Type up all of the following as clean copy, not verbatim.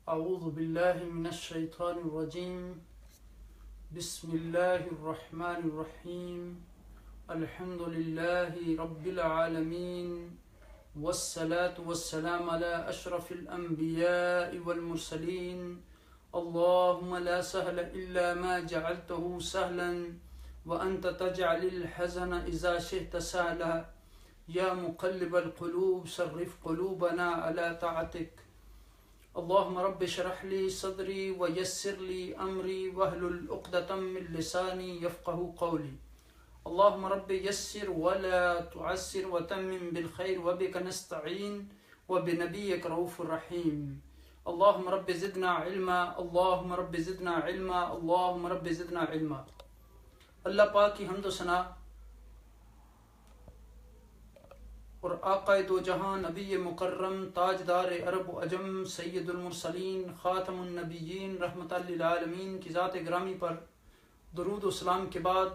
اعوذ باللہ من الشیطان الرجیم بسم اللہ الرحمن الرحیم الحمد للہ رب العالمین والصلاة والسلام على اشرف الانبیاء والمرسلین اللہم لا سهل الا ما جعلته سهلا وانت تجعل الحزن اذا شئت سهلا یا مقلب القلوب صرف قلوبنا على طاعتك اللهم رب اشرح لي صدري ويسر لي امري واحلل عقدة من لساني يفقهوا قولي اللهم رب يسر ولا تعسر وتمم بالخير وبك نستعين وبنبيك رؤوف رحيم اللهم رب زدنا علما اللهم رب زدنا علما اللهم رب زدنا علما۔ اللہ پاک کی حمد و ثنا اور آقا دو جہاں نبی مکرم تاجدار عرب و عجم سید المرسلین خاتم النبیین رحمت للعالمین کی ذات گرامی پر درود و سلام کے بعد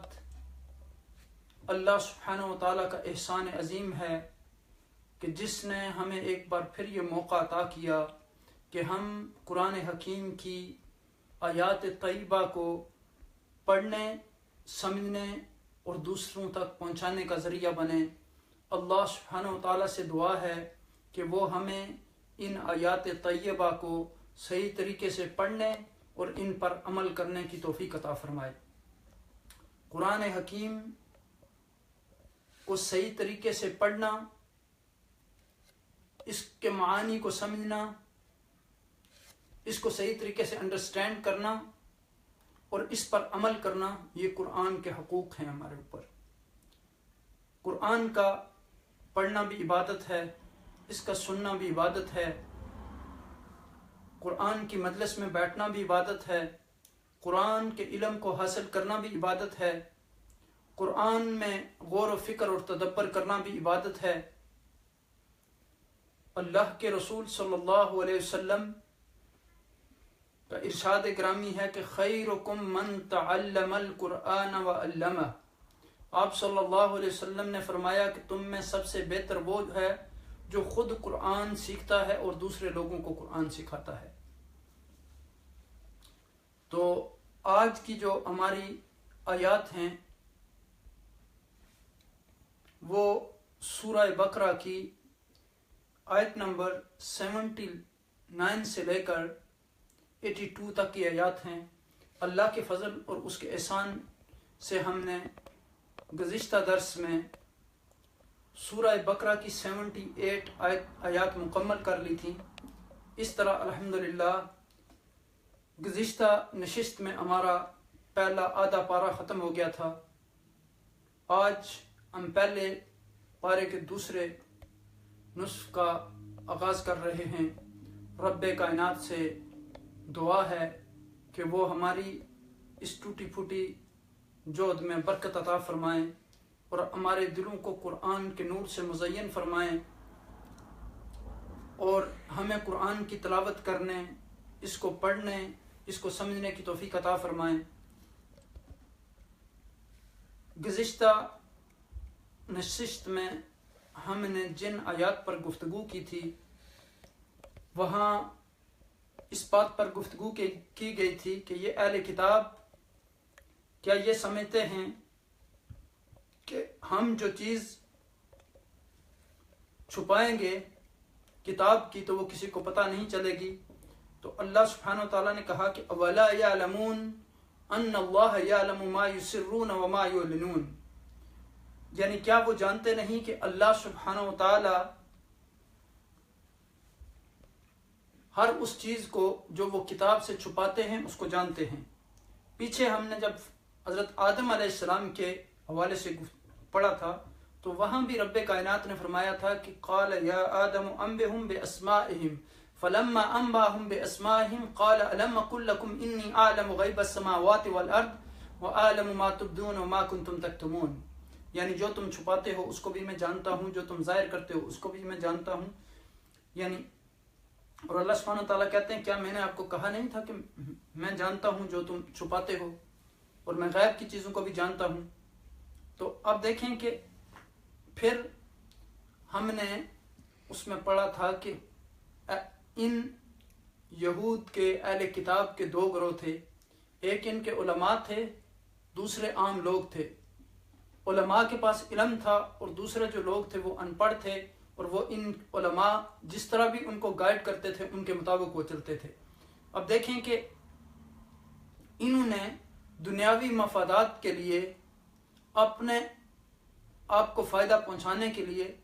اللہ سبحانہ و تعالیٰ کا احسان عظیم ہے کہ جس نے ہمیں ایک بار پھر یہ موقع عطا کیا کہ ہم قرآن حکیم کی آیات طیبہ کو پڑھنے، سمجھنے اور دوسروں تک پہنچانے کا ذریعہ بنے۔ اللہ سبحانہ و تعالیٰ سے دعا ہے کہ وہ ہمیں ان آیات طیبہ کو صحیح طریقے سے پڑھنے اور ان پر عمل کرنے کی توفیق عطا فرمائے۔ قرآن حکیم کو صحیح طریقے سے پڑھنا، اس کے معانی کو سمجھنا، اس کو صحیح طریقے سے انڈرسٹینڈ کرنا اور اس پر عمل کرنا، یہ قرآن کے حقوق ہیں ہمارے اوپر۔ قرآن کا پڑھنا بھی عبادت ہے، اس کا سننا بھی عبادت ہے، قرآن کی مجلس میں بیٹھنا بھی عبادت ہے، قرآن کے علم کو حاصل کرنا بھی عبادت ہے، قرآن میں غور و فکر اور تدبر کرنا بھی عبادت ہے۔ اللہ کے رسول صلی اللہ علیہ وسلم کا ارشاد گرامی ہے کہ خیرکم من تعلم القرآن وعلمہ۔ آپ صلی اللہ علیہ وسلم نے فرمایا کہ تم میں سب سے بہتر وہ ہے جو خود قرآن سیکھتا ہے اور دوسرے لوگوں کو قرآن سکھاتا ہے۔ تو آج کی جو ہماری آیات ہیں وہ سورہ بقرہ کی آیت نمبر 79 سے لے کر 82 تک کی آیات ہیں۔ اللہ کے فضل اور اس کے احسان سے ہم نے گزشتہ درس میں سورہ بقرہ کی 78 آیات مکمل کر لی تھی۔ اس طرح الحمدللہ گزشتہ نشست میں ہمارا پہلا آدھا پارہ ختم ہو گیا تھا۔ آج ہم پہلے پارے کے دوسرے نصف کا آغاز کر رہے ہیں۔ رب کائنات سے دعا ہے کہ وہ ہماری اس ٹوٹی پھوٹی جہد میں برکت عطا فرمائیں اور ہمارے دلوں کو قرآن کے نور سے مزین فرمائیں اور ہمیں قرآن کی تلاوت کرنے، اس کو پڑھنے، اس کو سمجھنے کی توفیق عطا فرمائیں۔ گزشتہ نشست میں ہم نے جن آیات پر گفتگو کی تھی وہاں اس بات پر گفتگو کی گئی تھی کہ یہ اہل کتاب کیا یہ سمجھتے ہیں کہ ہم جو چیز چھپائیں گے کتاب کی تو وہ کسی کو پتہ نہیں چلے گی؟ تو اللہ سبحانہ وتعالیٰ نے کہا کہ اولا یعلمون ان اللہ یعلم ما یسرون وما یعلنون، یعنی کیا وہ جانتے نہیں کہ اللہ سبحانہ وتعالیٰ ہر اس چیز کو جو وہ کتاب سے چھپاتے ہیں اس کو جانتے ہیں۔ پیچھے ہم نے جب حضرت آدم علیہ السلام کے حوالے سے پڑھا تھا تو وہاں بھی رب کائنات نے فرمایا تھا کہ قال یا آدم انبئہم باسمائہم فلما انبأهم باسمائہم قال الم اقل لکم انی اعلم غیب السماوات والارض واعلم ما تبدون وما کنتم تکتمون، یعنی جو تم چھپاتے ہو اس کو بھی میں جانتا ہوں، جو تم ظاہر کرتے ہو اس کو بھی میں جانتا ہوں۔ یعنی اور اللہ سبحانہ تعالیٰ کہتے ہیں کیا میں نے آپ کو کہا نہیں تھا کہ میں جانتا ہوں جو تم چھپاتے ہو اور میں غیب کی چیزوں کو بھی جانتا ہوں۔ تو اب دیکھیں کہ پھر ہم نے اس میں پڑھا تھا کہ ان یہود کے اہل کتاب کے دو گروہ تھے، ایک ان کے علماء تھے، دوسرے عام لوگ تھے۔ علماء کے پاس علم تھا اور دوسرے جو لوگ تھے وہ ان پڑھ تھے، اور وہ ان علماء جس طرح بھی ان کو گائیڈ کرتے تھے ان کے مطابق وہ چلتے تھے۔ اب دیکھیں کہ انہوں نے دنیاوی مفادات کے لیے، اپنے آپ کو فائدہ پہنچانے کے لیے،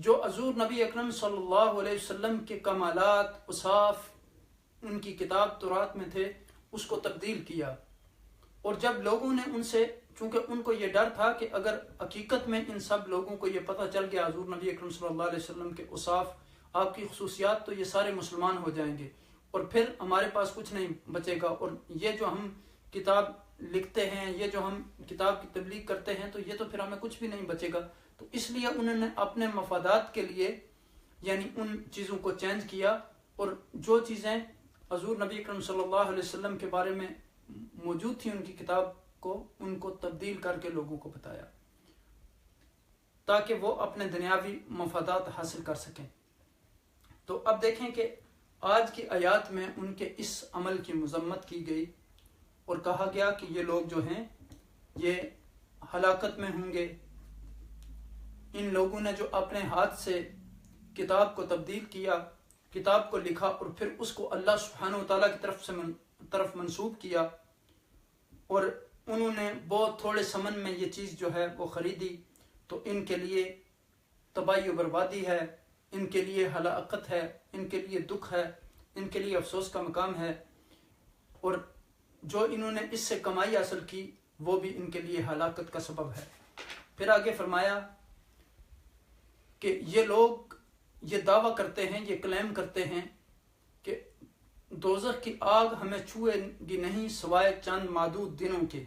جو حضور نبی اکرم صلی اللہ علیہ وسلم کے کمالات اوصاف ان کی کتاب تورات میں تھے اس کو تبدیل کیا۔ اور جب لوگوں نے ان سے، چونکہ ان کو یہ ڈر تھا کہ اگر حقیقت میں ان سب لوگوں کو یہ پتہ چل گیا حضور نبی اکرم صلی اللہ علیہ وسلم کے اوصاف، آپ کی خصوصیات، تو یہ سارے مسلمان ہو جائیں گے اور پھر ہمارے پاس کچھ نہیں بچے گا، اور یہ جو ہم کتاب لکھتے ہیں، یہ جو ہم کتاب کی تبلیغ کرتے ہیں، تو یہ تو پھر ہمیں کچھ بھی نہیں بچے گا۔ تو اس لیے انہوں نے اپنے مفادات کے لیے یعنی ان چیزوں کو چینج کیا، اور جو چیزیں حضور نبی اکرم صلی اللہ علیہ وسلم کے بارے میں موجود تھی ان کی کتاب کو، ان کو تبدیل کر کے لوگوں کو بتایا تاکہ وہ اپنے دنیاوی مفادات حاصل کر سکیں۔ تو اب دیکھیں کہ آج کی آیات میں ان کے اس عمل کی مذمت کی گئی اور کہا گیا کہ یہ لوگ جو ہیں یہ ہلاکت میں ہوں گے۔ ان لوگوں نے جو اپنے ہاتھ سے کتاب کو تبدیل کیا، کتاب کو لکھا اور پھر اس کو اللہ سبحانہ و تعالیٰ کی طرف منسوب کیا، اور انہوں نے بہت تھوڑے ثمن میں یہ چیز جو ہے وہ خریدی، تو ان کے لیے تباہی و بربادی ہے، ان کے لیے ہلاکت ہے، ان کے لیے دکھ ہے، ان کے لیے افسوس کا مقام ہے، اور جو انہوں نے اس سے کمائی حاصل کی وہ بھی ان کے لیے ہلاکت کا سبب ہے۔ پھر آگے فرمایا کہ یہ لوگ یہ دعویٰ کرتے ہیں، یہ کلیم کرتے ہیں کہ دوزخ کی آگ ہمیں چھوئے گی نہیں سوائے چند معدود دنوں کے۔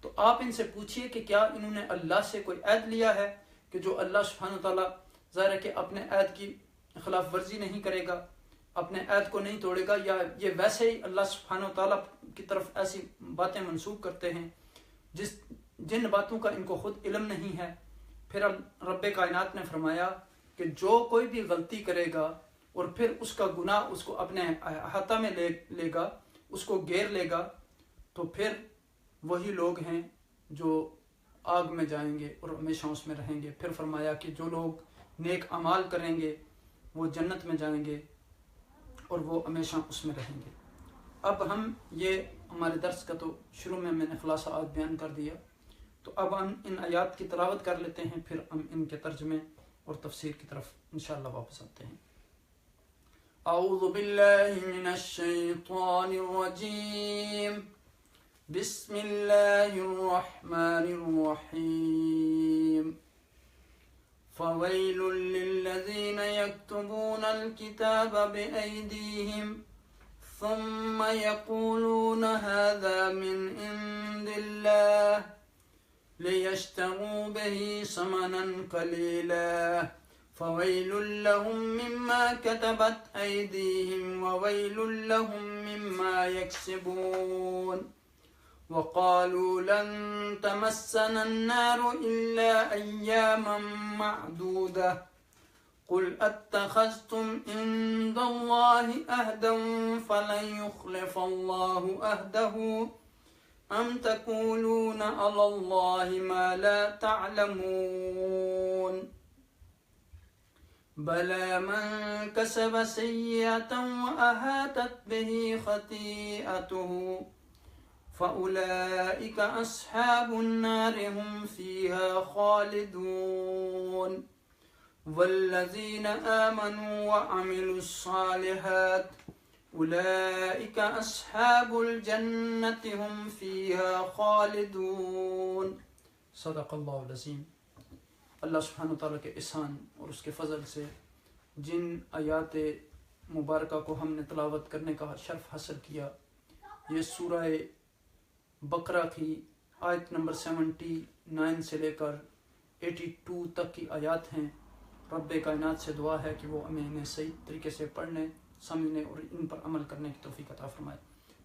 تو آپ ان سے پوچھئے کہ کیا انہوں نے اللہ سے کوئی عہد لیا ہے کہ جو اللہ سبحانہ تعالیٰ ظاہر ہے کہ اپنے عہد کی خلاف ورزی نہیں کرے گا، اپنے عہد کو نہیں توڑے گا، یا یہ ویسے ہی اللہ سبحانہ تعالیٰ کی طرف ایسی باتیں منسوب کرتے ہیں جن باتوں کا ان کو خود علم نہیں ہے۔ پھر رب کائنات نے فرمایا کہ جو کوئی بھی غلطی کرے گا اور پھر اس کا گناہ اس کو اپنے احاطہ میں لے گا، اس کو گھیر لے گا، تو پھر وہی لوگ ہیں جو آگ میں جائیں گے اور ہمیشہ اس میں رہیں گے۔ پھر فرمایا کہ جو لوگ نیک اعمال کریں گے وہ جنت میں جائیں گے اور وہ ہمیشہ اس میں رہیں گے۔ اب ہم یہ ہمارے درس کا تو شروع میں نے خلاصہ آج بیان کر دیا، تو اب ہم ان آیات کی تلاوت کر لیتے ہیں، پھر ہم ان کے ترجمے اور تفسیر کی طرف انشاءاللہ واپس آتے ہیں۔ اعوذ باللہ من الشیطان الرجیم، بسم اللہ الرحمن الرحیم، فویل للذین یکتبون الکتاب بأیدیہم ثم یقولون هذا من عند اللہ لِيَشْتَرُوا بِهِ ثَمَنًا قَلِيلًا فَوَيْلٌ لَّهُم مِّمَّا كَتَبَتْ أَيْدِيهِمْ وَوَيْلٌ لَّهُم مِّمَّا يَكْسِبُونَ وَقَالُوا لَن تَمَسَّنَا النَّارُ إِلَّا أَيَّامًا مَّعْدُودَةً قُلْ أَتَّخَذْتُمْ عِندَ اللَّهِ عَهْدًا فَلَن يُخْلِفَ اللَّهُ عَهْدَهُ أَمْ تَقُولُونَ عَلَى اللَّهِ مَا لَا تَعْلَمُونَ بَلَى مَنْ كَسَبَ سَيِّئَةً وَأَحَاطَتْ بِهِ خَطِيئَتُهُ فَأُولَئِكَ أَصْحَابُ النَّارِ هُمْ فِيهَا خَالِدُونَ وَالَّذِينَ آمَنُوا وَعَمِلُوا الصَّالِحَاتِ اولئک اصحاب الجنت هم فیہا خالدون۔ صدق اللہ العظیم۔ اللہ سبحانہ تعالیٰ کے احسان اور اس کے فضل سے جن آیات مبارکہ کو ہم نے تلاوت کرنے کا شرف حاصل کیا، یہ سورہ بقرہ کی آیت نمبر 79 سے لے کر 82 تک کی آیات ہیں۔ رب کائنات سے دعا ہے کہ وہ ہمیں انہیں صحیح طریقے سے پڑھنے، سمجھنے اور ان پر عمل کرنے کی توفیق عطا فرمائے۔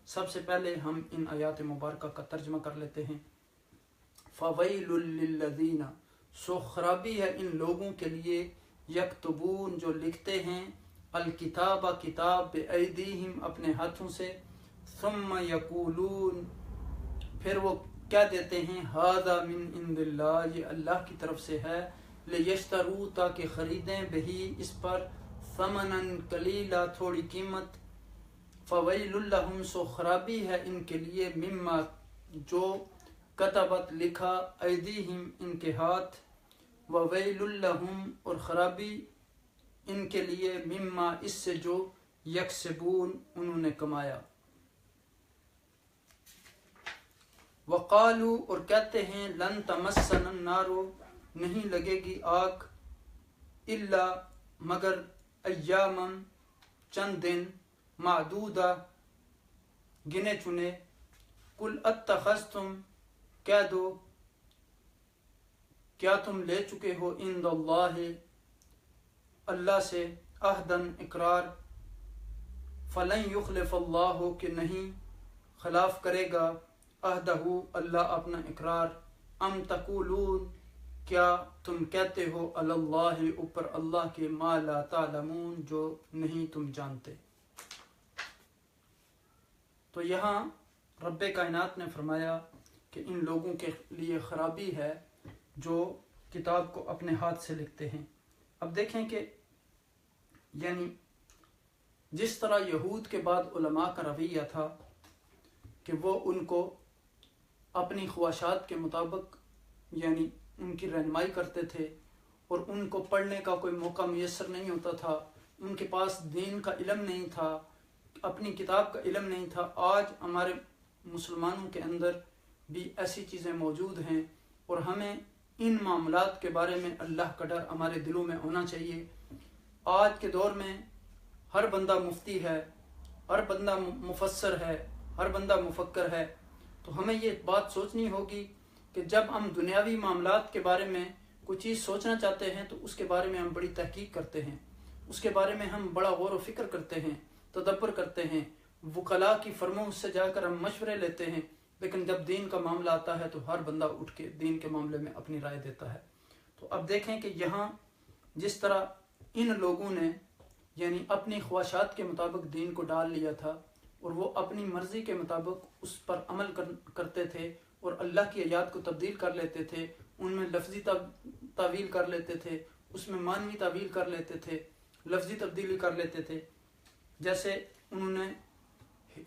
سب سے پہلے ہم ان آیات مبارکہ کا ترجمہ کر لیتے ہیں۔ فویل للذین، سو خرابی ہے ان لوگوں کے لیے، یکتبون جو لکھتے ہیں، الکتاب کتاب بایدیہم اپنے ہاتھوں سے، ثم یقولون پھر وہ کیا دیتے ہیں، ھذا من عند اللہ یہ اللہ کی طرف سے ہے، لیشتروا تاکہ خریدیں بہی اس پر، ثمنا قلیلا تھوڑی قیمت، فویل لہم سو خرابی ہے ان کے لیے، مما جو کتبت لکھا، ایدیہم ان کے ہاتھ، وویل لہم اور خرابی ان کے لیے، مما اس سے جو یکسبون انہوں نے کمایا۔ وقالو اور کہتے ہیں، لن تمسنا النار نہیں لگے گی آگ، الا مگر ایاما چند دن، معدودہ گنے چنے، قل اتخذتم کہہ دو کیا تم لے چکے ہو، عند اللہ اللہ سے، عہدن اقرار، فلن یخلف اللہ کہ نہیں خلاف کرے گا، عہدہ اللہ اپنا اقرار، ام تقولون کیا تم کہتے ہو، علی اللہ اوپر اللہ کے، ما لا تعلمون جو نہیں تم جانتے۔ تو یہاں رب کائنات نے فرمایا کہ ان لوگوں کے لیے خرابی ہے جو کتاب کو اپنے ہاتھ سے لکھتے ہیں۔ اب دیکھیں کہ یعنی جس طرح یہود کے بعد علماء کا رویہ تھا کہ وہ ان کو اپنی خواہشات کے مطابق یعنی ان کی رہنمائی کرتے تھے، اور ان کو پڑھنے کا کوئی موقع میسر نہیں ہوتا تھا، ان کے پاس دین کا علم نہیں تھا، اپنی کتاب کا علم نہیں تھا۔ آج ہمارے مسلمانوں کے اندر بھی ایسی چیزیں موجود ہیں، اور ہمیں ان معاملات کے بارے میں اللہ کا ڈر ہمارے دلوں میں ہونا چاہیے۔ آج کے دور میں ہر بندہ مفتی ہے، ہر بندہ مفسر ہے، ہر بندہ مفکر ہے، تو ہمیں یہ بات سوچنی ہوگی کہ جب ہم دنیاوی معاملات کے بارے میں کوئی چیز سوچنا چاہتے ہیں تو اس کے بارے میں ہم بڑی تحقیق کرتے ہیں، اس کے بارے میں ہم بڑا غور و فکر کرتے ہیں، تدبر کرتے ہیں، وکلاء کی فرموں سے جا کر ہم مشورے لیتے ہیں، لیکن جب دین کا معاملہ آتا ہے تو ہر بندہ اٹھ کے دین کے معاملے میں اپنی رائے دیتا ہے۔ تو اب دیکھیں کہ یہاں جس طرح ان لوگوں نے یعنی اپنی خواہشات کے مطابق دین کو ڈال لیا تھا، اور وہ اپنی مرضی کے مطابق اس پر عمل کرتے تھے، اور اللہ کی آیات کو تبدیل کر لیتے تھے، ان میں لفظی تعویل کر لیتے تھے، اس میں معنوی تعویل کر لیتے تھے، لفظی تبدیلی کر لیتے تھے، جیسے انہوں نے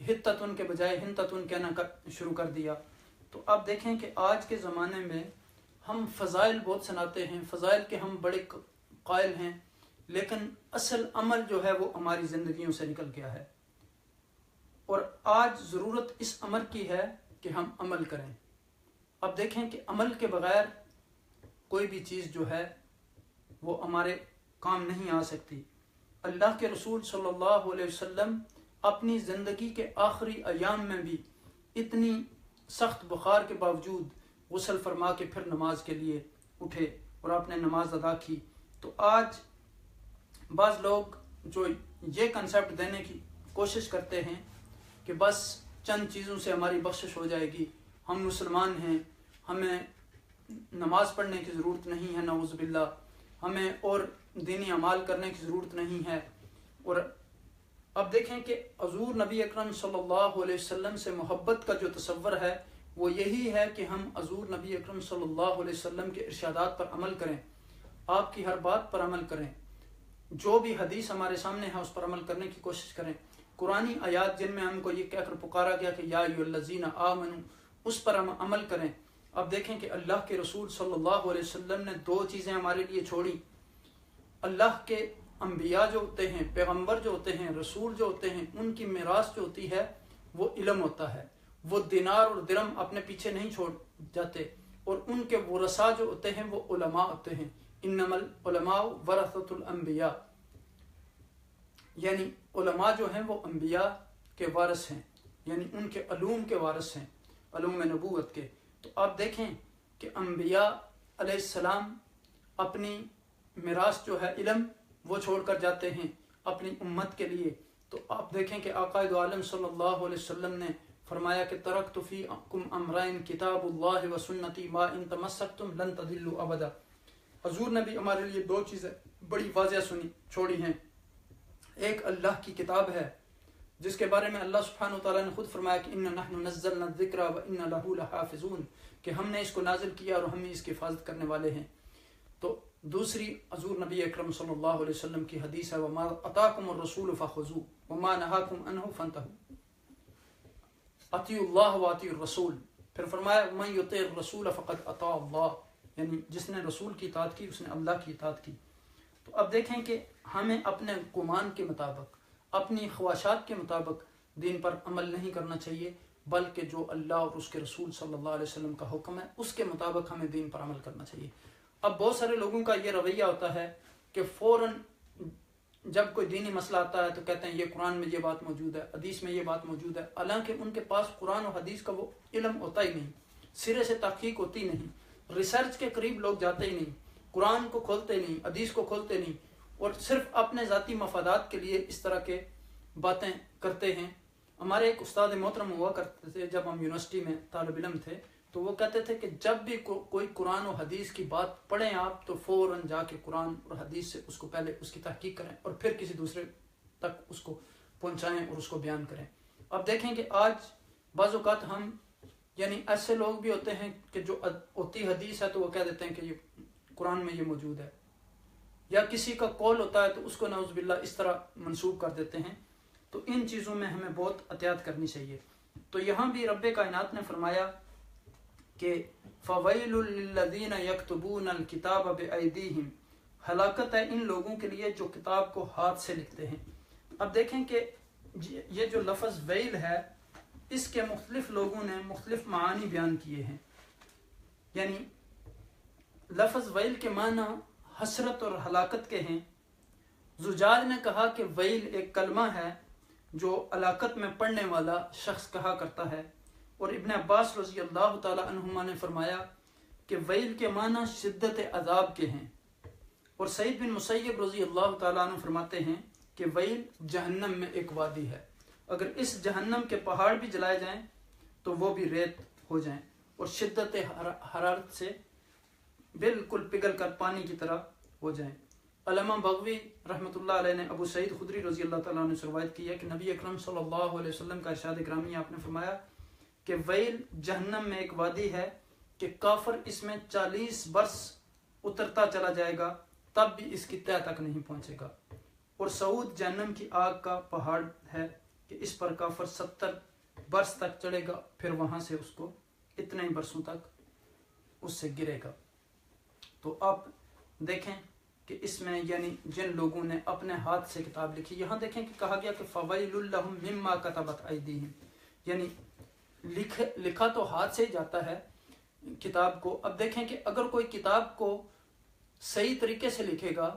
ہتتن کے بجائے ہنتتن کہنا شروع کر دیا۔ تو اب دیکھیں کہ آج کے زمانے میں ہم فضائل بہت سناتے ہیں، فضائل کے ہم بڑے قائل ہیں، لیکن اصل عمل جو ہے وہ ہماری زندگیوں سے نکل گیا ہے، اور آج ضرورت اس امر کی ہے کہ ہم عمل کریں۔ اب دیکھیں کہ عمل کے بغیر کوئی بھی چیز جو ہے وہ ہمارے کام نہیں آ سکتی۔ اللہ کے رسول صلی اللہ علیہ وسلم اپنی زندگی کے آخری ایام میں بھی اتنی سخت بخار کے باوجود غسل فرما کے پھر نماز کے لیے اٹھے اور آپ نے نماز ادا کی۔ تو آج بعض لوگ جو یہ کنسیپٹ دینے کی کوشش کرتے ہیں کہ بس چند چیزوں سے ہماری بخشش ہو جائے گی، ہم مسلمان ہیں، ہمیں نماز پڑھنے کی ضرورت نہیں ہے، نعوذ باللہ، ہمیں اور دینی اعمال کرنے کی ضرورت نہیں ہے۔ اور اب دیکھیں کہ حضور نبی اکرم صلی اللہ علیہ وسلم سے محبت کا جو تصور ہے وہ یہی ہے کہ ہم حضور نبی اکرم صلی اللہ علیہ وسلم کے ارشادات پر عمل کریں، آپ کی ہر بات پر عمل کریں، جو بھی حدیث ہمارے سامنے ہے اس پر عمل کرنے کی کوشش کریں، قرآنی آیات جن میں ہم کو یہ کہہ کر پکارا گیا کہ یا ایھا الذین آمنوا، اس پر ہم عمل کریں۔ اب دیکھیں کہ اللہ کے رسول صلی اللہ علیہ وسلم نے دو چیزیں ہمارے لیے چھوڑی۔ اللہ کے انبیاء جو ہوتے ہیں، پیغمبر جو ہوتے ہیں، رسول جو ہوتے ہیں، ان کی میراث جو ہوتی ہے وہ علم ہوتا ہے، وہ دینار اور درہم اپنے پیچھے نہیں چھوڑ جاتے، اور ان کے ورثاء جو ہوتے ہیں وہ علماء ہوتے ہیں، انما العلماء ورثۃ الانبیاء، یعنی علماء جو ہیں وہ انبیاء کے وارث ہیں، یعنی ان کے علوم کے وارث ہیں، علوم نبوت کے۔ تو آپ دیکھیں کہ انبیاء علیہ السلام اپنی میراث جو ہے علم وہ چھوڑ کر جاتے ہیں اپنی امت کے لیے۔ تو آپ دیکھیں کہ آقا دو عالم صلی اللہ علیہ وسلم نے فرمایا کہ ترکت فیکم امرین کتاب اللہ و سنتی ما ان تمسکتم لن تضلوا ابدا۔ حضور نے بھی ہمارے لیے دو چیزیں بڑی واضح چھوڑی ہیں، ایک اللہ کی کتاب ہے جس کے بارے میں اللہ سبحانہ وتعالیٰ نے خود فرمایا کہ اِنَّا نَحْنُ نَزَّلْنَا الذِّكْرَ وَإِنَّا لَهُ لَحَافِظُونَ، کہ ہم نے اس کو نازل کیا اور ہم ہی اس کی حفاظت کرنے والے ہیں۔ تو دوسری حضور نبی اکرم صلی اللہ علیہ وسلم کی حدیث ہے وَمَا أَتَاكُمُ الرَّسُولُ فَخُذُوهُ وَمَا نَهَاكُمْ عَنْهُ فَانْتَهُوا، اطیعوا اللہ واطیعوا الرسول۔ پھر فرمایا من یطیع الرسول فقد اطاع اللہ، یعنی جس نے رسول کی اطاعت کی اس نے اللہ کی اطاعت کی۔ تو اب دیکھیں کہ ہمیں اپنے گمان کے مطابق، اپنی خواہشات کے مطابق دین پر عمل نہیں کرنا چاہیے، بلکہ جو اللہ اور اس کے رسول صلی اللہ علیہ وسلم کا حکم ہے اس کے مطابق ہمیں دین پر عمل کرنا چاہیے۔ اب بہت سارے لوگوں کا یہ رویہ ہوتا ہے کہ فوراً جب کوئی دینی مسئلہ آتا ہے تو کہتے ہیں یہ قرآن میں یہ بات موجود ہے، حدیث میں یہ بات موجود ہے، حالانکہ ان کے پاس قرآن و حدیث کا وہ علم ہوتا ہی نہیں، سرے سے تحقیق ہوتی نہیں، ریسرچ کے قریب لوگ جاتے ہی نہیں، قرآن کو کھولتے نہیں، حدیث کو کھولتے نہیں، اور صرف اپنے ذاتی مفادات کے لیے اس طرح کے باتیں کرتے ہیں۔ ہمارے ایک استاد محترم ہوا کرتے تھے جب ہم یونیورسٹی میں طالب علم تھے، تو وہ کہتے تھے کہ جب بھی کوئی قرآن و حدیث کی بات پڑھیں آپ تو فوراً جا کے قرآن اور حدیث سے اس کو پہلے اس کی تحقیق کریں اور پھر کسی دوسرے تک اس کو پہنچائیں اور اس کو بیان کریں۔ اب دیکھیں کہ آج بعض اوقات ہم یعنی ایسے لوگ بھی ہوتے ہیں کہ جو ہوتی حدیث ہے تو وہ کہہ دیتے ہیں کہ یہ قرآن میں یہ موجود ہے، یا کسی کا قول ہوتا ہے تو اس کو نعوذ باللہ اس طرح منسوب کر دیتے ہیں۔ تو ان چیزوں میں ہمیں بہت احتیاط کرنی چاہیے۔ تو یہاں بھی رب کائنات نے فرمایا کہ فَوَيْلٌ لِّلَّذِينَ يَكْتُبُونَ الْكِتَابَ بِأَيْدِيهِمْ، ہلاکت ہے ان لوگوں کے لیے جو کتاب کو ہاتھ سے لکھتے ہیں۔ اب دیکھیں کہ یہ جو لفظ ویل ہے اس کے مختلف لوگوں نے مختلف معانی بیان کیے ہیں۔ یعنی لفظ ویل کے معنی حسرت اور ہلاکت کے ہیں۔ زجاج نے کہا کہ ویل ایک کلمہ ہے جو ہلاکت میں پڑھنے والا شخص کہا کرتا ہے، اور ابن عباس رضی اللہ تعالی عنہما نے فرمایا کہ ویل کے معنی شدت عذاب کے ہیں، اور سعید بن مسیب رضی اللہ تعالیٰ عنہ فرماتے ہیں کہ ویل جہنم میں ایک وادی ہے، اگر اس جہنم کے پہاڑ بھی جلائے جائیں تو وہ بھی ریت ہو جائیں اور شدت حرارت سے بالکل پگھل کر پانی کی طرح ہو جائیں۔ علامہ بغوی رحمۃ اللہ علیہ نے ابو سعید خدری رضی اللہ تعالیٰ عنہ سے روایت کی ہے کہ نبی اکرم صلی اللہ علیہ وسلم کا ارشاد گرامی آپ نے فرمایا کہ ویل جہنم میں ایک وادی ہے کہ کافر اس میں 40 برس اترتا چلا جائے گا تب بھی اس کی تہہ تک نہیں پہنچے گا، اور سعود جہنم کی آگ کا پہاڑ ہے کہ اس پر کافر 70 برس تک چڑھے گا، پھر وہاں سے اس کو اتنے ہی برسوں تک اس سے گرے گا۔ تو آپ دیکھیں کہ اس میں یعنی جن لوگوں نے اپنے ہاتھ سے کتاب لکھی، یہاں دیکھیں کہ کہا گیا کہ فَوَيْلٌ لَّهُم مِّمَّا كَتَبَتْ أَيْدِيهِمْ، یعنی لکھا تو ہاتھ سے ہی جاتا ہے کتاب کو۔ اب دیکھیں کہ اگر کوئی کتاب کو صحیح طریقے سے لکھے گا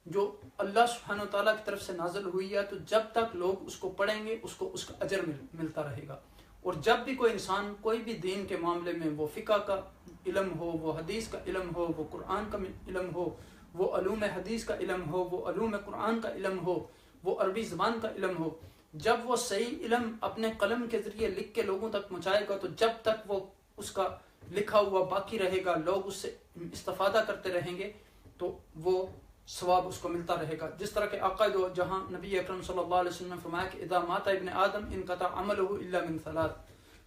جو اللہ سبحانہ وتعالیٰ کی طرف سے نازل ہوئی ہے، تو جب تک لوگ اس کو پڑھیں گے اس کو اس کا اجر ملتا رہے گا، اور جب بھی کوئی انسان کوئی بھی دین کے معاملے میں وہ فقہ کا علم ہو، وہ حدیث کا علم ہو، وہ قرآن کا علم ہو، وہ علوم حدیث کا علم ہو، وہ علوم قرآن کا علم ہو، وہ عربی زبان کا علم ہو، جب وہ صحیح علم اپنے قلم کے ذریعے لکھ کے لوگوں تک پہنچائے گا تو جب تک وہ اس کا لکھا ہوا باقی رہے گا، لوگ اس سے استفادہ کرتے رہیں گے تو وہ ثواب اس کو ملتا رہے گا۔ جس طرح کہ آقا دو جہاں نبی اکرم صلی اللہ علیہ وسلم نے فرمایا کہ اذا مات ابن آدم انقطع عملہ الا من ثلاث،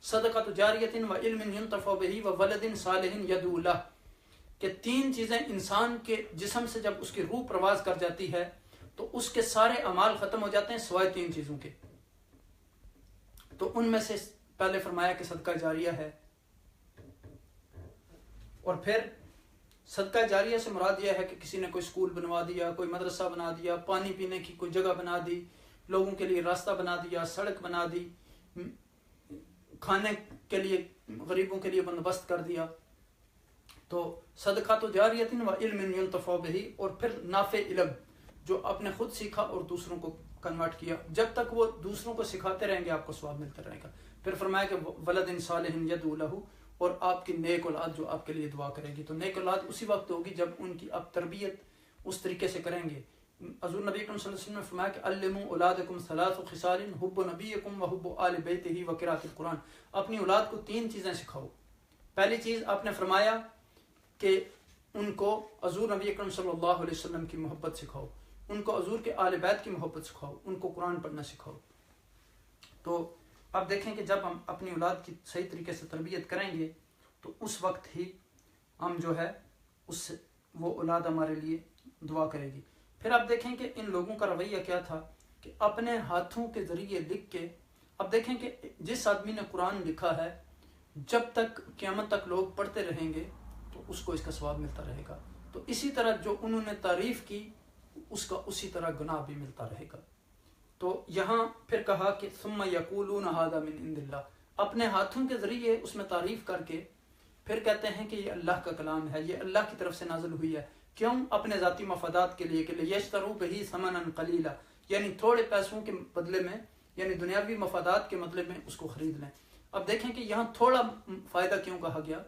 صدقۃ جاریۃ وعلم ينتفع به وولد صالح يدعو له، کہ 3 چیزیں انسان کے جسم سے جب اس کی روح پرواز کر جاتی ہے تو اس کے سارے اعمال ختم ہو جاتے ہیں سوائے 3 چیزوں کے۔ تو ان میں سے پہلے فرمایا کہ صدقہ جاریہ ہے، اور پھر صدقہ جاریہ سے مراد یہ ہے کہ کسی نے کوئی سکول بنوا دیا، کوئی مدرسہ بنا دیا، پانی پینے کی کوئی جگہ بنا دی، لوگوں کے لیے راستہ بنا دیا، سڑک بنا دی، کھانے کے لیے غریبوں کے لیے بندوبست کر دیا۔ تو صدقہ تو جاریۃ و علم ينتفع به، اور پھر نافع علم جو آپ نے خود سیکھا اور دوسروں کو کنورٹ کیا، جب تک وہ دوسروں کو سکھاتے رہیں گے آپ کو ثواب ملتا رہے گا۔ پھر فرمایا کہ ولد صالح يدعو له، اور آپ کی نیک اولاد جو آپ کے لیے دعا کرے گی۔ تو نیک اولاد اسی وقت ہوگی جب ان کی آپ تربیت اس طریقے سے کریں گے۔ حضور نبی اکرم صلی اللہ علیہ وسلم نے فرمایا کہ علموا اولادکم 3 خصال حب نبیکم وحب آل بیتہ وقراءۃ القرآن، اپنی اولاد کو 3 چیزیں سکھاؤ۔ پہلی چیز آپ نے فرمایا کہ ان کو حضور نبی اکرم صلی اللہ علیہ وسلم کی محبت سکھاؤ، ان کو حضور کے آل بیت کی محبت سکھاؤ، ان کو قرآن پڑھنا سکھاؤ۔ تو اب دیکھیں کہ جب ہم اپنی اولاد کی صحیح طریقے سے تربیت کریں گے تو اس وقت ہی ہم جو ہے اس وہ اولاد ہمارے لیے دعا کرے گی۔ پھر آپ دیکھیں کہ ان لوگوں کا رویہ کیا تھا کہ اپنے ہاتھوں کے ذریعے لکھ کے، اب دیکھیں کہ جس آدمی نے قرآن لکھا ہے جب تک قیامت تک لوگ پڑھتے رہیں گے تو اس کو اس کا ثواب ملتا رہے گا، تو اسی طرح جو انہوں نے تعریف کی اس کا اسی طرح گناہ بھی ملتا رہے گا۔ تو یہاں پھر کہا کہ ثم یقولون ھذا من عند اللہ، اپنے ہاتھوں کے ذریعے اس میں تعریف کر کے پھر کہتے ہیں کہ یہ اللہ کا کلام ہے، یہ اللہ کی طرف سے نازل ہوئی ہے۔ کیوں؟ اپنے ذاتی مفادات کے لیے، کہ لیشتروا بہ ثمنا قلیلا، یعنی تھوڑے پیسوں کے بدلے میں، یعنی دنیاوی مفادات کے مطلب میں اس کو خرید لیں۔ اب دیکھیں کہ یہاں تھوڑا فائدہ کیوں کہا گیا؟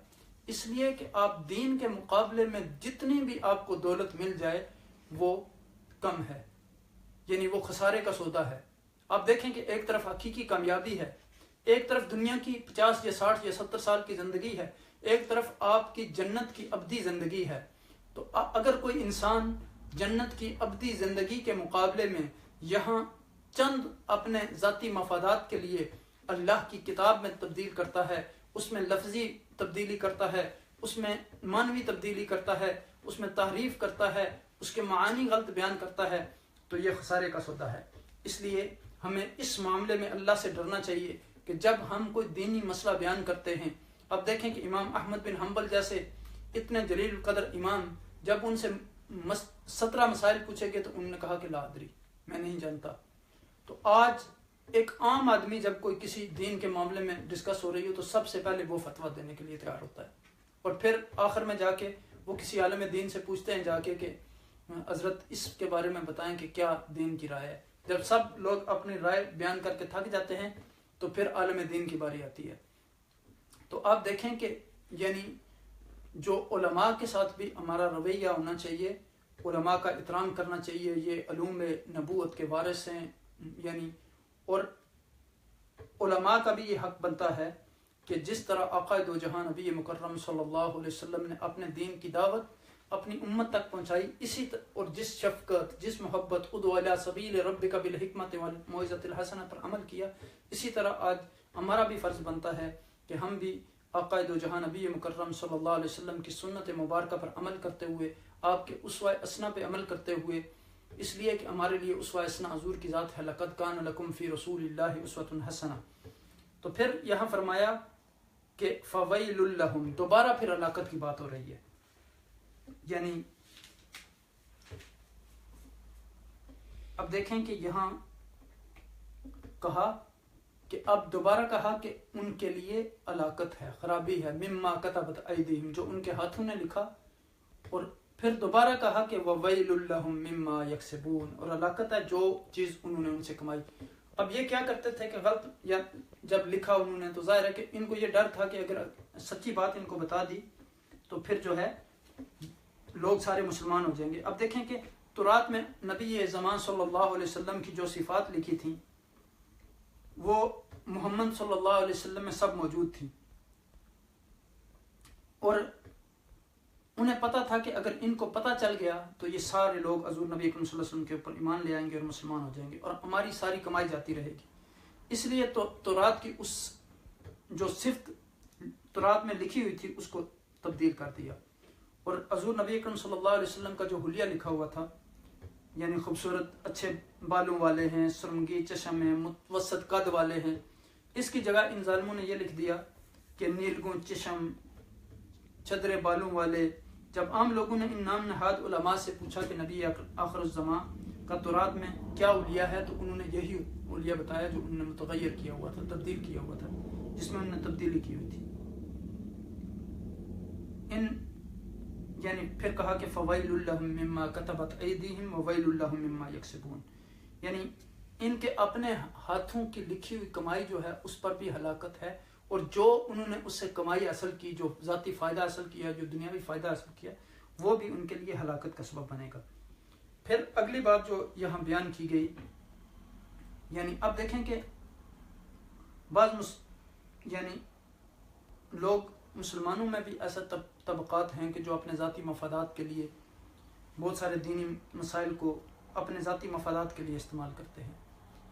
اس لیے کہ آپ دین کے مقابلے میں جتنی بھی آپ کو دولت مل جائے وہ کم ہے، یعنی وہ خسارے کا سودا ہے۔ آپ دیکھیں کہ ایک طرف حقیقی کامیابی ہے، ایک طرف دنیا کی 50 یا 60 یا 70 سال کی زندگی ہے، ایک طرف آپ کی جنت کی ابدی زندگی ہے۔ تو اگر کوئی انسان جنت کی ابدی زندگی کے مقابلے میں یہاں چند اپنے ذاتی مفادات کے لیے اللہ کی کتاب میں تبدیل کرتا ہے، اس میں لفظی تبدیلی کرتا ہے، اس میں معنوی تبدیلی کرتا ہے، اس میں تحریف کرتا ہے، اس کے معانی غلط بیان کرتا ہے، تو یہ خسارے کا سودا ہے۔ اس لیے ہمیں اس معاملے میں اللہ سے ڈرنا چاہیے کہ جب ہم کوئی دینی مسئلہ بیان کرتے ہیں، اب دیکھیں کہ امام احمد بن حنبل جیسے اتنے جلیل القدر امام، جب ان سے 17 مسائل پوچھے گئے تو انہوں نے کہا کہ لا ادری، میں نہیں جانتا۔ تو آج ایک عام آدمی جب کوئی کسی دین کے معاملے میں ڈسکس ہو رہی ہو تو سب سے پہلے وہ فتویٰ دینے کے لیے تیار ہوتا ہے، اور پھر آخر میں جا کے وہ کسی عالم دین سے پوچھتے ہیں جا کے کہ حضرت اس کے بارے میں بتائیں کہ کیا دین کی رائے ہے۔ جب سب لوگ اپنی رائے بیان کر کے تھک جاتے ہیں تو پھر عالم دین کی باری آتی ہے۔ تو آپ دیکھیں کہ یعنی جو علماء کے ساتھ بھی ہمارا رویہ ہونا چاہیے، علماء کا احترام کرنا چاہیے، یہ علوم نبوت کے وارث ہیں، یعنی اور علماء کا بھی یہ حق بنتا ہے کہ جس طرح آقا دو جہاں نبی مکرم صلی اللہ علیہ وسلم نے اپنے دین کی دعوت اپنی امت تک پہنچائی، اسی اور جس شفقت، جس محبت، ادعو الی سبیل ربک بالحکمت والموعظۃ الحسنہ پر عمل کیا، اسی طرح آج ہمارا بھی فرض بنتا ہے کہ ہم بھی آقا دو جہاں نبی مکرم صلی اللہ علیہ وسلم کی سنت مبارکہ پر عمل کرتے ہوئے، آپ کے اسوہ حسنہ پہ عمل کرتے ہوئے، اس لیے کہ ہمارے لیے اسوہ حسنہ حضور کی ذات ہے، لقد کان لکم فی رسول اللہ اسوۃ حسنہ۔ تو پھر یہاں فرمایا کہ فویل لہم، دوبارہ پھر ہلاکت کی بات ہو رہی ہے، یعنی اب دیکھیں کہ یہاں کہا کہ اب دوبارہ کہا کہ ان کے لیے ہلاکت ہے، خرابی ہے، مما کتبت ایدیہم، جو ان کے ہاتھوں نے لکھا، اور پھر دوبارہ کہا کہ وویل لہم مما یکسبون، اور ہلاکت ہے جو چیز انہوں نے ان سے کمائی۔ اب یہ کیا کرتے تھے کہ غلط، یا جب لکھا انہوں نے تو ظاہر ہے کہ ان کو یہ ڈر تھا کہ اگر سچی بات ان کو بتا دی تو پھر جو ہے لوگ سارے مسلمان ہو جائیں گے۔ اب دیکھیں کہ تورات میں نبی زمان صلی اللہ علیہ وسلم کی جو صفات لکھی تھیں وہ محمد صلی اللہ علیہ وسلم میں سب موجود تھی، اور انہیں پتہ تھا کہ اگر ان کو پتہ چل گیا تو یہ سارے لوگ حضور نبی اکرم صلی اللہ علیہ وسلم کے اوپر ایمان لے آئیں گے اور مسلمان ہو جائیں گے، اور ہماری ساری کمائی جاتی رہے گی۔ اس لیے تو تورات کی اس جو صفت تورات میں لکھی ہوئی تھی اس کو تبدیل کر دیا، اور حضور نبی اکرم صلی اللہ علیہ وسلم کا جو حلیہ لکھا ہوا تھا، یعنی خوبصورت اچھے بالوں والے ہیں، سرمگی چشم ہیں، متوسط قد والے ہیں، اس کی جگہ ان ظالموں نے یہ لکھ دیا کہ نیلگوں چشم، چدرے بالوں والے۔ جب عام لوگوں نے ان نام نہاد علماء سے پوچھا کہ نبی آخر الزمان کا تورات میں کیا حلیہ ہے، تو انہوں نے یہی حلیہ بتایا جو انہوں نے متغیر کیا ہوا تھا، تبدیل کیا ہوا تھا، جس میں انہوں نے تبدیلی کی ہوئی تھی۔ یعنی پھر کہا کہ فویل لہم مما کتبت ایدیہم وویل لہم مما یکسبون، یعنی ان کے اپنے ہاتھوں کی لکھی ہوئی کمائی جو ہے اس پر بھی ہلاکت ہے، اور جو انہوں نے اس سے کمائی حاصل کی، جو ذاتی فائدہ حاصل کیا، جو دنیاوی فائدہ حاصل کیا، وہ بھی ان کے لیے ہلاکت کا سبب بنے گا۔ پھر اگلی بات جو یہاں بیان کی گئی، یعنی اب دیکھیں کہ بعض یعنی لوگ مسلمانوں میں بھی ایسا طبقات ہیں کہ جو اپنے ذاتی مفادات کے لیے بہت سارے دینی مسائل کو اپنے ذاتی مفادات کے لیے استعمال کرتے ہیں۔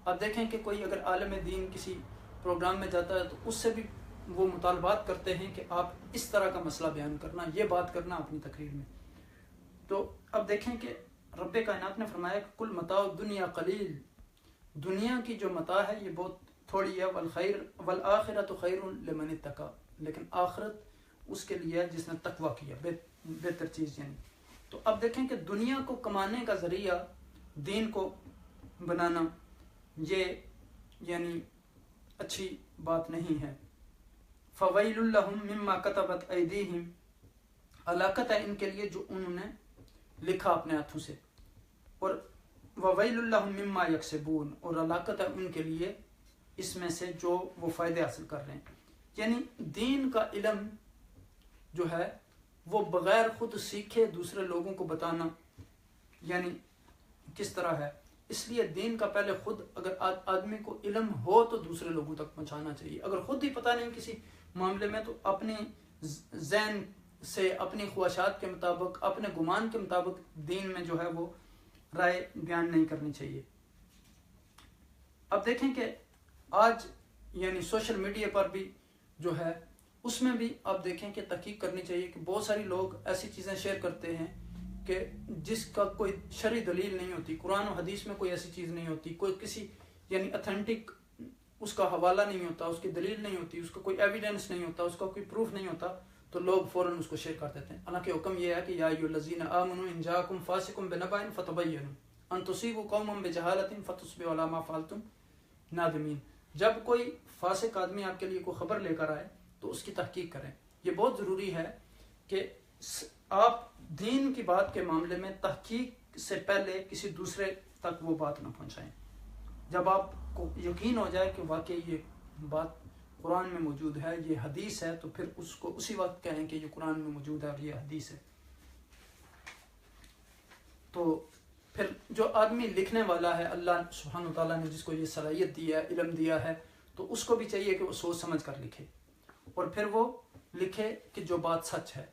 اب دیکھیں کہ کوئی اگر عالم دین کسی پروگرام میں جاتا ہے تو اس سے بھی وہ مطالبات کرتے ہیں کہ آپ اس طرح کا مسئلہ بیان کرنا، یہ بات کرنا اپنی تقریر میں۔ تو اب دیکھیں کہ رب کائنات نے فرمایا کہ کل متاع الدنیا قلیل، دنیا کی جو متاع ہے یہ بہت تھوڑی ہے، والآخرۃ خیر لمن اتقی، لیکن آخرت اس کے لیے ہے جس نے تقوی کیا، بہتر چیز یعنی۔ تو اب دیکھیں کہ دنیا کو کمانے کا ذریعہ دین کو بنانا یہ یعنی اچھی بات نہیں ہے۔ فویل لہم مما کتبت ایدیہم، ہلاکت ہے ان کے لیے جو انہوں نے لکھا اپنے ہاتھوں سے، اور وویل لہم مما یکسبون، اور ہلاکت ہے ان کے لیے اس میں سے جو وہ فائدے حاصل کر رہے ہیں۔ یعنی دین کا علم جو ہے وہ بغیر خود سیکھے دوسرے لوگوں کو بتانا یعنی کس طرح ہے، اس لیے دین کا پہلے خود اگر آدمی کو علم ہو تو دوسرے لوگوں تک پہنچانا چاہیے۔ اگر خود ہی پتہ نہیں کسی معاملے میں تو اپنے ذہن سے، اپنی خواہشات کے مطابق، اپنے گمان کے مطابق دین میں جو ہے وہ رائے بیان نہیں کرنی چاہیے۔ اب دیکھیں کہ آج یعنی سوشل میڈیا پر بھی جو ہے اس میں بھی آپ دیکھیں کہ تحقیق کرنی چاہیے کہ بہت ساری لوگ ایسی چیزیں شیئر کرتے ہیں کہ جس کا کوئی شرعی دلیل نہیں ہوتی، قرآن و حدیث میں کوئی ایسی چیز نہیں ہوتی، کوئی کسی یعنی اتھینٹک اس کا حوالہ نہیں ہوتا، اس کی دلیل نہیں ہوتی، اس کا کوئی ایویڈنس نہیں ہوتا، اس کا کوئی پروف نہیں ہوتا، تو لوگ فوراً اس کو شیئر کر دیتے ہیں۔ حالانکہ حکم یہ ہے کہ یا ایھا الذین آمنوا ان جاءکم فاسق بنبأ فتبینوا ان تصیبوا قوما بجہالۃ فتصبحوا علی ما فعلتم نادمین۔ جب کوئی فاسق آدمی آپ کے لیے کوئی خبر لے کر آئے تو اس کی تحقیق کریں۔ یہ بہت ضروری ہے کہ آپ دین کی بات کے معاملے میں تحقیق سے پہلے کسی دوسرے تک وہ بات نہ پہنچائیں۔ جب آپ کو یقین ہو جائے کہ واقعی یہ بات قرآن میں موجود ہے، یہ حدیث ہے، تو پھر اس کو اسی وقت کہیں کہ یہ قرآن میں موجود ہے اور یہ حدیث ہے۔ تو پھر جو آدمی لکھنے والا ہے، اللہ سبحانہ وتعالیٰ نے جس کو یہ صلاحیت دی ہے، علم دیا ہے، تو اس کو بھی چاہیے کہ وہ سوچ سمجھ کر لکھے، اور پھر وہ لکھے کہ جو بات سچ ہے۔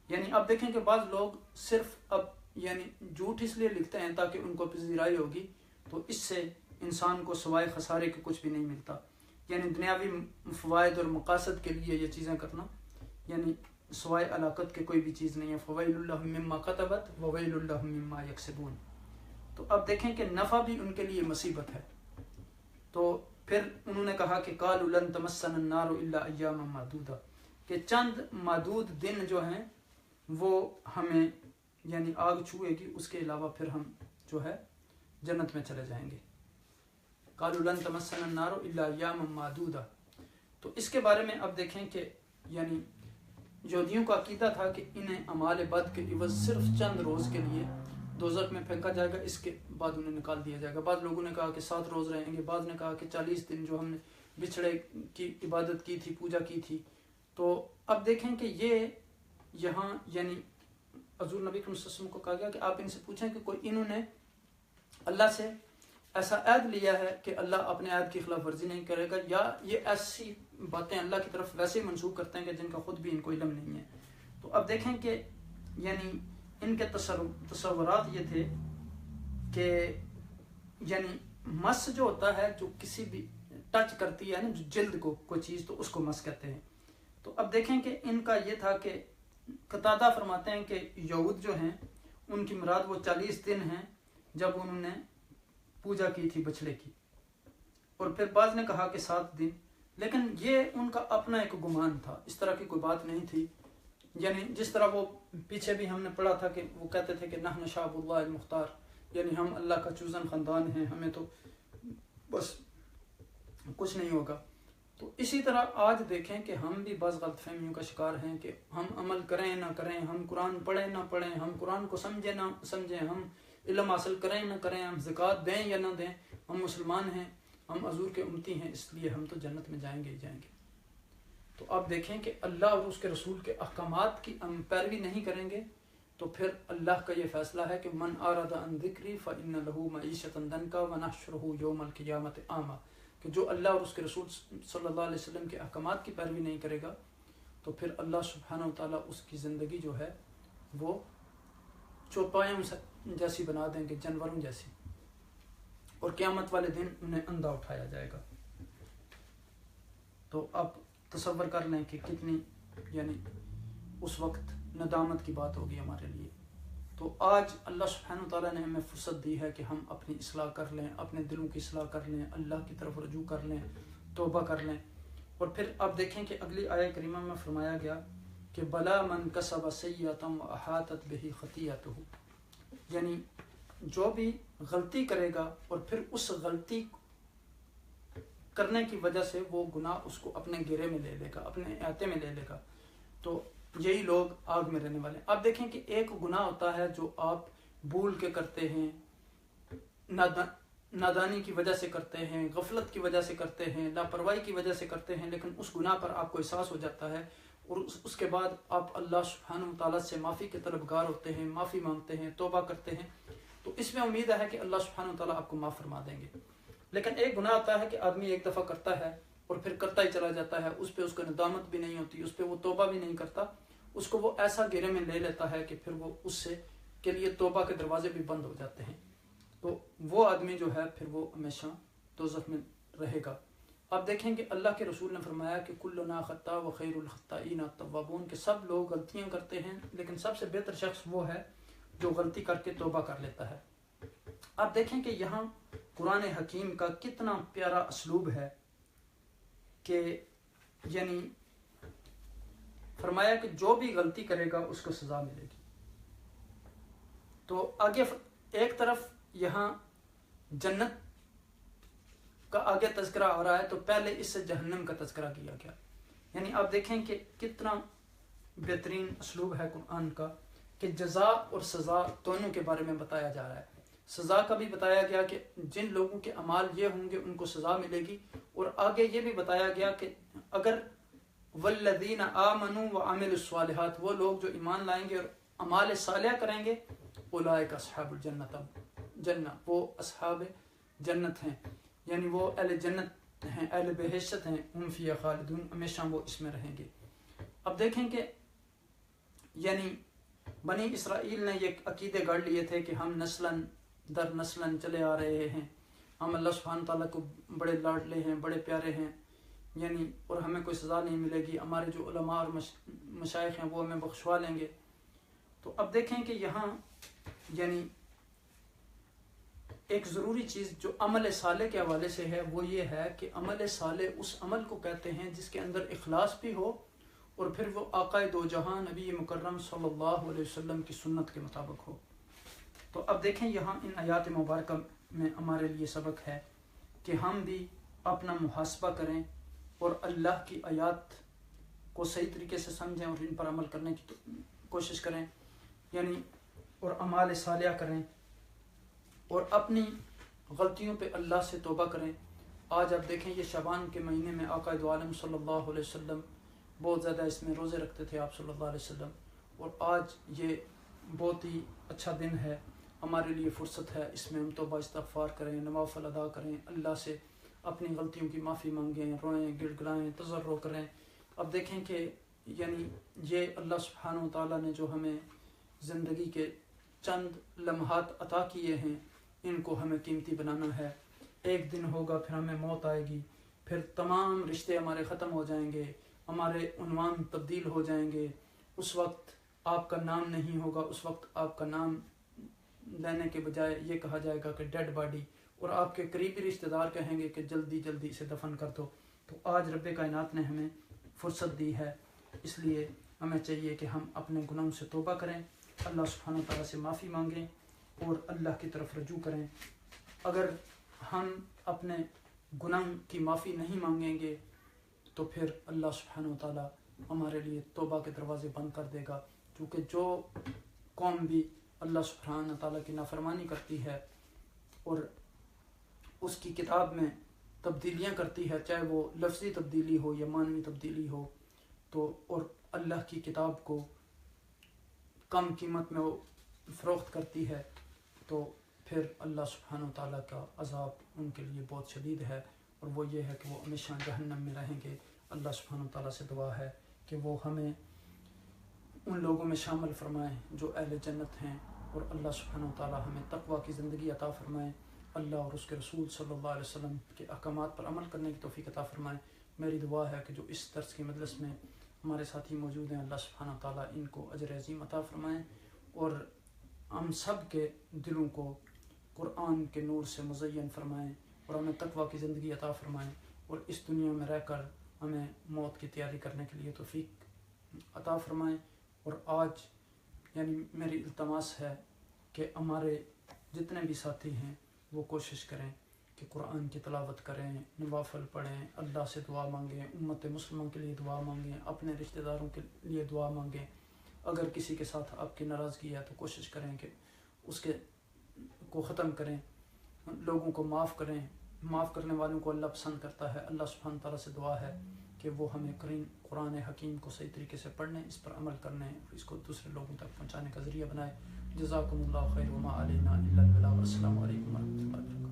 یعنی اب دیکھیں کہ بعض لوگ صرف اب یعنی جھوٹ اس لیے لکھتے ہیں تاکہ ان کو پذیرائی ہوگی، تو اس سے انسان کو سوائے خسارے کے کچھ بھی نہیں ملتا۔ یعنی دنیاوی فوائد اور مقاصد کے لیے یہ چیزیں کرنا یعنی سوائے علاقت کے کوئی بھی چیز نہیں ہے۔ فویل لہم مما کتبت وویل لہم مما یکسبون۔ تو اب دیکھیں کہ نفع بھی ان کے لیے مصیبت ہے۔ تو پھر انہوں نے کہا کہ قالوا لن تمسنا النار الا ایاما معدودہ، کہ چند معدود دن جو ہیں وہ ہمیں یعنی آگ چھوئے گی، اس کے علاوہ پھر ہم جو ہے جنت میں چلے جائیں گے۔ قالوا لن تمسنا النار الا ایاما معدودہ۔ تو اس کے بارے میں اب دیکھیں کہ یعنی یہودیوں کا عقیدہ تھا کہ انہیں اعمال بد کے عوض صرف چند روز کے لیے دوزخ میں پھینکا جائے گا، اس کے بعد انہیں نکال دیا جائے گا۔ بعض لوگوں نے کہا کہ 7 روز رہیں گے، بعض نے کہا کہ 40 دن جو ہم نے بچھڑے کی عبادت کی تھی، پوجا کی تھی۔ تو اب دیکھیں کہ یہ یہاں یعنی حضور نبی صلی اللہ علیہ وسلم کو کہا گیا کہ آپ ان سے پوچھیں کہ کوئی انہوں نے اللہ سے ایسا عہد لیا ہے کہ اللہ اپنے عہد کی خلاف ورزی نہیں کرے گا، یا یہ ایسی باتیں اللہ کی طرف ویسے ہی منسوخ کرتے ہیں کہ جن کا خود بھی ان کو علم نہیں ہے۔ تو اب دیکھیں کہ یعنی ان کے تصورات یہ تھے کہ یعنی مس جو ہوتا ہے، جو کسی بھی ٹچ کرتی ہے نا جو جلد کو کوئی چیز، تو اس کو مس کہتے ہیں۔ تو اب دیکھیں کہ ان کا یہ تھا کہ قتادہ فرماتے ہیں کہ یہود جو ہیں ان کی مراد وہ 40 دن ہیں جب انہوں نے پوجا کی تھی بچڑے کی، اور پھر بعض نے کہا کہ 7 دن، لیکن یہ ان کا اپنا ایک گمان تھا، اس طرح کی کوئی بات نہیں تھی۔ یعنی جس طرح وہ پیچھے بھی ہم نے پڑھا تھا کہ وہ کہتے تھے کہ نحن شعب اللہ المختار، یعنی ہم اللہ کا چوزن خاندان ہیں، ہمیں تو بس کچھ نہیں ہوگا۔ تو اسی طرح آج دیکھیں کہ ہم بھی بعض غلط فہمیوں کا شکار ہیں کہ ہم عمل کریں نہ کریں، ہم قرآن پڑھیں نہ پڑھیں، ہم قرآن کو سمجھیں نہ سمجھیں، ہم علم حاصل کریں نہ کریں، ہم زکوٰۃ دیں یا نہ دیں، ہم مسلمان ہیں، ہم حضور کے امتی ہیں، اس لیے ہم تو جنت میں جائیں گے ہی جائیں گے۔ تو آپ دیکھیں کہ اللہ اور اس کے رسول کے احکامات کی ہم پیروی نہیں کریں گے تو پھر اللہ کا یہ فیصلہ ہے کہ من اعرض عن ذکری فإن له معیشۃ ضنکا ونحشرہ یوم القیامۃ اعمی، کہ جو اللہ اور اس کے رسول صلی اللہ علیہ وسلم کے احکامات کی پیروی نہیں کرے گا تو پھر اللہ سبحانہ وتعالیٰ اس کی زندگی جو ہے وہ چوپایوں جیسی بنا دیں گے، جانوروں جیسی، اور قیامت والے دن انہیں اندھا اٹھایا جائے گا۔ تو اب تصور کر لیں کہ کتنی یعنی اس وقت ندامت کی بات ہوگی ہمارے لیے۔ تو آج اللہ سبحانہ تعالیٰ نے ہمیں فرصت دی ہے کہ ہم اپنی اصلاح کر لیں، اپنے دلوں کی اصلاح کر لیں، اللہ کی طرف رجوع کر لیں، توبہ کر لیں۔ اور پھر آپ دیکھیں کہ اگلی آیہ کریمہ میں فرمایا گیا کہ بلا من کسب سیئۃ واحاطت بہ خطیئتہ، یعنی جو بھی غلطی کرے گا اور پھر اس غلطی کرنے کی وجہ سے وہ گناہ اس کو اپنے گھیرے میں لے لے گا، اپنے احاطے میں لے لے گا، تو یہی لوگ آگ میں رہنے والے ہیں۔ آپ دیکھیں کہ ایک گناہ ہوتا ہے جو آپ بھول کے کرتے ہیں، نادانی کی وجہ سے کرتے ہیں، غفلت کی وجہ سے کرتے ہیں، لاپرواہی کی وجہ سے کرتے ہیں، لیکن اس گناہ پر آپ کو احساس ہو جاتا ہے اور اس کے بعد آپ اللہ سبحانہ وتعالیٰ سے معافی کے طلبگار ہوتے ہیں، معافی مانگتے ہیں، توبہ کرتے ہیں، تو اس میں امید ہے کہ اللہ سبحانہ وتعالیٰ آپ کو معاف فرما دیں گے۔ لیکن ایک گناہ ہوتا ہے کہ آدمی ایک دفعہ کرتا ہے اور پھر کرتا ہی چلا جاتا ہے، اس پہ اس کو ندامت بھی نہیں ہوتی، اس پہ وہ توبہ بھی نہیں کرتا، اس کو وہ ایسا گھیرے میں لے لیتا ہے کہ پھر وہ اس سے کے لیے توبہ کے دروازے بھی بند ہو جاتے ہیں، تو وہ آدمی جو ہے پھر وہ ہمیشہ دوزخ میں رہے گا۔ آپ دیکھیں کہ اللہ کے رسول نے فرمایا کہ کلنا خطاء وخیر الخطائین التوابون، کہ سب لوگ غلطیاں کرتے ہیں لیکن سب سے بہتر شخص وہ ہے جو غلطی کر کے توبہ کر لیتا ہے۔ آپ دیکھیں کہ یہاں قرآن حکیم کا کتنا پیارا اسلوب ہے کہ یعنی فرمایا کہ جو بھی غلطی کرے گا اس کو سزا ملے گی۔ تو آگے ایک طرف یہاں جنت کا آگے تذکرہ آ رہا ہے، تو پہلے اس سے جہنم کا تذکرہ کیا گیا، یعنی آپ دیکھیں کہ کتنا بہترین اسلوب ہے قرآن کا کہ جزا اور سزا دونوں کے بارے میں بتایا جا رہا ہے۔ سزا کا بھی بتایا گیا کہ جن لوگوں کے اعمال یہ ہوں گے ان کو سزا ملے گی، اور آگے یہ بھی بتایا گیا کہ اگر والذین آمنوا وعملوا الصالحات، وہ لوگ جو ایمان لائیں گے اور اعمال صالحہ کریں گے، اولئک اصحاب الجنہ، وہ اصحاب جنت ہیں، یعنی وہ اہل جنت ہیں، اہل بہشت ہیں، ہم فیہا خالدون، ہمیشہ وہ اس میں رہیں گے۔ اب دیکھیں کہ یعنی بنی اسرائیل نے یہ عقیدے گڑھ لیے تھے کہ ہم نسلاً در نسلاً چلے آ رہے ہیں، ہم اللہ سبحانہ تعالیٰ کو بڑے لاڈلے ہیں، بڑے پیارے ہیں، یعنی اور ہمیں کوئی سزا نہیں ملے گی، ہمارے جو علماء اور مشائخ ہیں وہ ہمیں بخشوا لیں گے۔ تو اب دیکھیں کہ یہاں یعنی ایک ضروری چیز جو عمل صالح کے حوالے سے ہے وہ یہ ہے کہ عمل صالح اس عمل کو کہتے ہیں جس کے اندر اخلاص بھی ہو اور پھر وہ آقا دو جہاں نبی مکرم صلی اللہ علیہ وسلم کی سنت کے مطابق ہو۔ تو اب دیکھیں یہاں ان آیات مبارکہ میں ہمارے لیے سبق ہے کہ ہم بھی اپنا محاسبہ کریں اور اللہ کی آیات کو صحیح طریقے سے سمجھیں اور ان پر عمل کرنے کی کوشش کریں، یعنی اور اعمال صالحہ کریں اور اپنی غلطیوں پہ اللہ سے توبہ کریں۔ آج آپ دیکھیں یہ شعبان کے مہینے میں آقا دو عالم صلی اللہ علیہ وسلم بہت زیادہ اس میں روزے رکھتے تھے آپ صلی اللہ علیہ وسلم، اور آج یہ بہت ہی اچھا دن ہے ہمارے لیے، فرصت ہے، اس میں ہم توبہ استغفار کریں، نوافل ادا کریں، اللہ سے اپنی غلطیوں کی معافی مانگیں، روئیں، گڑ گڑائیں، تضرع کریں۔ اب دیکھیں کہ یعنی یہ اللہ سبحانہ وتعالیٰ نے جو ہمیں زندگی کے چند لمحات عطا کیے ہیں ان کو ہمیں قیمتی بنانا ہے۔ ایک دن ہوگا پھر ہمیں موت آئے گی، پھر تمام رشتے ہمارے ختم ہو جائیں گے، ہمارے عنوان تبدیل ہو جائیں گے، اس وقت آپ کا نام نہیں ہوگا، اس وقت آپ کا نام لینے کے بجائے یہ کہا جائے گا کہ ڈیڈ باڈی، اور آپ کے قریبی رشتہ دار کہیں گے کہ جلدی جلدی اسے دفن کر دو۔ تو آج رب کائنات نے ہمیں فرصت دی ہے، اس لیے ہمیں چاہیے کہ ہم اپنے گناہوں سے توبہ کریں، اللہ سبحانہ تعالیٰ سے معافی مانگیں اور اللہ کی طرف رجوع کریں۔ اگر ہم اپنے گناہ کی معافی نہیں مانگیں گے تو پھر اللہ سبحانہ تعالیٰ ہمارے لیے توبہ کے دروازے بند کر دے گا، کیونکہ جو قوم بھی اللہ سبحانہ تعالیٰ کی نافرمانی کرتی ہے اور اس کی کتاب میں تبدیلیاں کرتی ہے، چاہے وہ لفظی تبدیلی ہو یا معنوی تبدیلی ہو، تو اور اللہ کی کتاب کو کم قیمت میں وہ فروخت کرتی ہے، تو پھر اللہ سبحانہ تعالیٰ کا عذاب ان کے لیے بہت شدید ہے، اور وہ یہ ہے کہ وہ ہمیشہ جہنم میں رہیں گے۔ اللہ سبحانہ تعالیٰ سے دعا ہے کہ وہ ہمیں ان لوگوں میں شامل فرمائیں جو اہل جنت ہیں، اور اللہ سبحانہ وتعالی ہمیں تقوی کی زندگی عطا فرمائے، اللہ اور اس کے رسول صلی اللہ علیہ وسلم کے احکامات پر عمل کرنے کی توفیق عطا فرمائے۔ میری دعا ہے کہ جو اس درس کی مجلس میں ہمارے ساتھی موجود ہیں، اللہ سبحانہ وتعالی ان کو اجر عظیم عطا فرمائے اور ہم سب کے دلوں کو قرآن کے نور سے مزین فرمائیں اور ہمیں تقوی کی زندگی عطا فرمائیں اور اس دنیا میں رہ کر ہمیں موت کی تیاری کرنے کے لیے توفیق عطا فرمائیں۔ اور آج یعنی میری التماس ہے کہ ہمارے جتنے بھی ساتھی ہیں وہ کوشش کریں کہ قرآن کی تلاوت کریں، نوافل پڑھیں، اللہ سے دعا مانگیں، امت مسلمہ کے لیے دعا مانگیں، اپنے رشتہ داروں کے لیے دعا مانگیں۔ اگر کسی کے ساتھ آپ کی ناراضگی ہے تو کوشش کریں کہ اس کے کو ختم کریں، لوگوں کو معاف کریں، معاف کرنے والوں کو اللہ پسند کرتا ہے۔ اللہ سبحانہ تعالیٰ سے دعا ہے کہ وہ ہمیں قرآن حکیم کو صحیح طریقے سے پڑھنے، اس پر عمل کرنے، اس کو دوسرے لوگوں تک پہنچانے کا ذریعہ بنائے۔ جزاکم اللہ خیر وما علینا الا البلاغ۔ السلام علیکم ورحمۃ اللہ۔